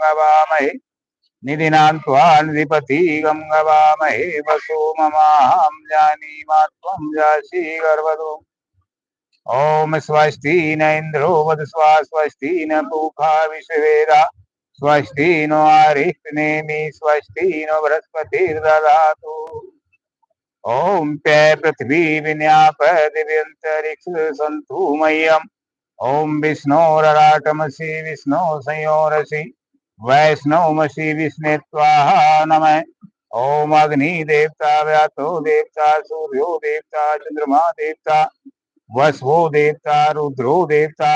गवामहे निधिनां त्वा निधिपति गं गवामहे वसो ममाहं जानीमा त्वं जासि गर्वदो। ओम स्वस्ति न इंद्रो वधस्वा स्वस्ति न पूषा विश्ववेदा स्वस्ति नो अरिष्टनेमि स्वस्ति नो बृहस्पतिर्दधातु। ओम पे पृथ्वी विन्याप दिव्यंतरिक्ष सन्तु मह्यम्। ओम विष्णोरराटमसि विष्णु संयोरसि वैष्णवमसि विष्णे त्वाहा नमः। ओम अग्नि देवता व्यातो देवता सूर्यो देवता चंद्रमा देवता वसवो देवता रुद्रो देवता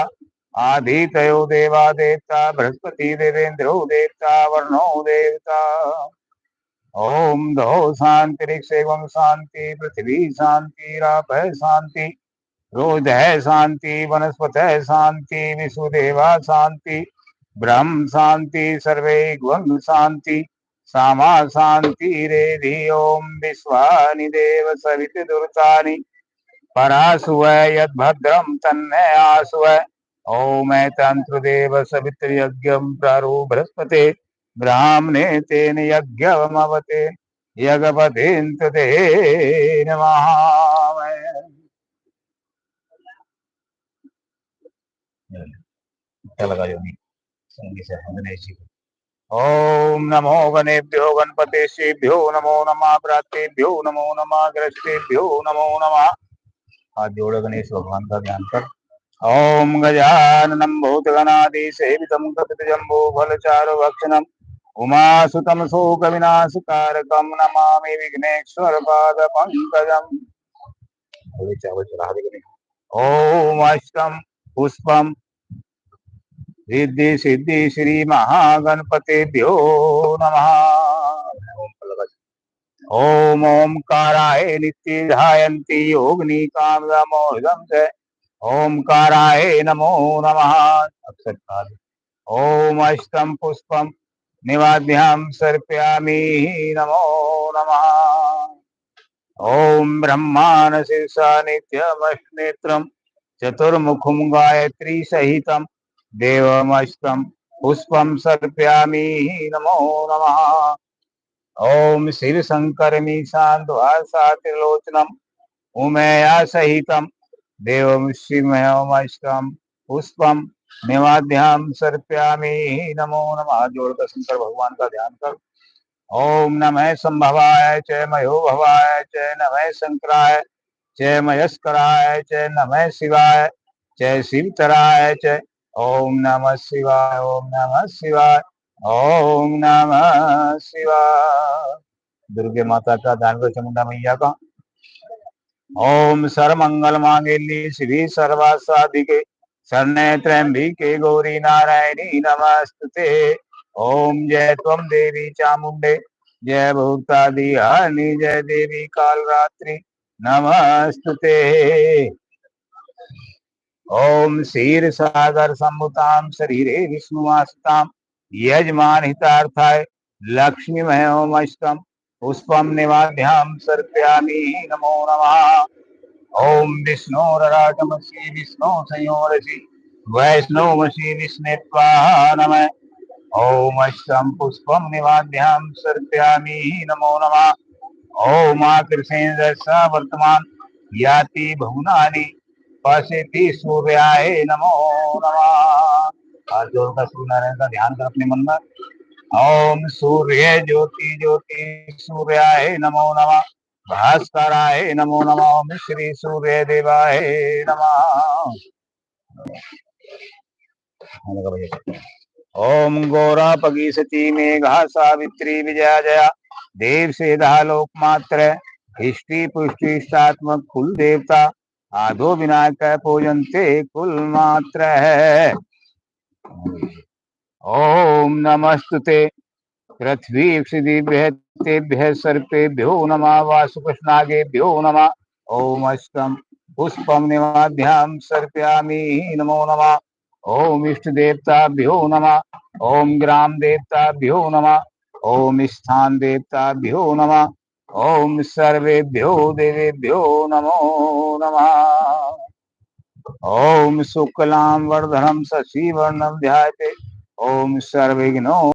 आदितयो देवा देवता बृहस्पति देवेंद्रो देवता वर्णो देवता। ओम दो शांतिरिक्ष एवं शांति पृथ्वी शांति राप शांति रोध शांति वनस्पत शांति विश्वदेवा शांति ब्रह्म शांति सर्वे ग्वंग शांति सामा शांति रेधि। ओम विश्वानि देव सवित दुर्तानि परासुव यद्भद्रं तन्मे आसुव। ओम तंत्रदेव सवितृयज्ञं प्रारो बृहस्पते ब्राह्मणे तेन यज्ञमवते यज्ञपतिं ते नमः। ओम नमो गणेभ्यो गणपतेभ्यो नमो नमः प्रातेभ्यो नमो नमः ग्रस्तेभ्यो नमो नमः। हाथ जोड़ गणेश भगवान का ध्यान कर। ओम गजाननं भूतगणाधि सेवितं कपितजम्बो फलचारु भक्षणम् उमासुतं शोकविनाशकारकं नमामि विघ्नेश्वर पाद पंकजम्। ओम अष्टम पुष्पम रिद्धि सिद्धि श्री महागणपतिभ्यो नमः। ओम ओंकाराय नित्यधायन्ति योगनिकामदमोहदं च ओंकाराय नमो नमः। अक्षरकाल ओम अष्टम पुष्पम निवाद्यां सर्पयामि नमो नमः। ओम ब्रह्माण शीर्षा नित्यमश्नेत्रम चतुर्मुखम गायत्री सहितम देवमष्टम पुष्पम सर्पयामि नमो नमः। ओम शिव शंकर मीशान्ध्वासा त्रिलोचनम उमेया सहितम देवम शिवमष्टम पुष्पम निवाद्याम सर्पयामि नमो नमः। जोड़कर शंकर भगवान का ध्यान कर। ओम नमः संभवाय च मयो भवाय च नमः शंकराय च मयस्कराय च नमः शिवाय च शिवतराय च ओम नमः शिवाय ओम नमः शिवाय ओम नमः शिवाय। दुर्गे माता का ध्यान कर, चामुंडा मैया का। ओम सर्वमंगल मांगल्ये शिवे सर्वासाधिके शरण्ये त्र्यंबिके गौरी नारायणी नमस्तुते। ओम जय त्वं देवी चामुंडे जय भूतादिहारिणी जय देवी कालरात्रि नमस्तुते। ओम क्षीर सागर संभुतां शरीरे विष्णुवासतां यजमान हितार्थाय लक्ष्मी मयोमष्टम पुष्पम निवाध्यां सर्पयामि नमो नमः। ओम विष्णोरराटमसि विष्णु संयोरसि वैष्णवमसि विष्णे त्वाहा नमः। ओम अष्टम पुष्पम निवाध्यां सर्पयामि नमो नमः। ओम आकृष्ण रसा वर्तमान याति भुवनानि पश्यति सूर्याय नमो नमः। हाथ जोड़कर सूर्य नारायण का ध्यान कर अपने मन में। ओम सूर्य ज्योति ज्योति सूर्याय नमो नमः भास्कराय नमो नमः। ओम श्री सूर्य देवाय नमः। ओम गौरा पगीसती मेघा सावित्री विजया जया देव सेधा लोकमात्र हिष्टि पुष्टि इष्टात्मक कुल देवता आदो विनायक पूजनते कुल मात्र है। ओम नमस्तुते पृथ्वी क्षिदिभ्य सर्पेभ्यो नमः वासुकृष्णागेभ्यो नमः। ओम अष्टम पुष्पम निवाध्यां सर्पयामि नमो नमः। ओम इष्ट देवताभ्यो नमः। ओम ग्राम देवताभ्यो नमः। ओम स्थान देवताभ्यो नमः। ओम सर्वेभ्यो देवेभ्यो नमो नमः। ओम शुक्लां वर्धनम शशिवर्णं ध्यायते ओम सर्वविघ्नो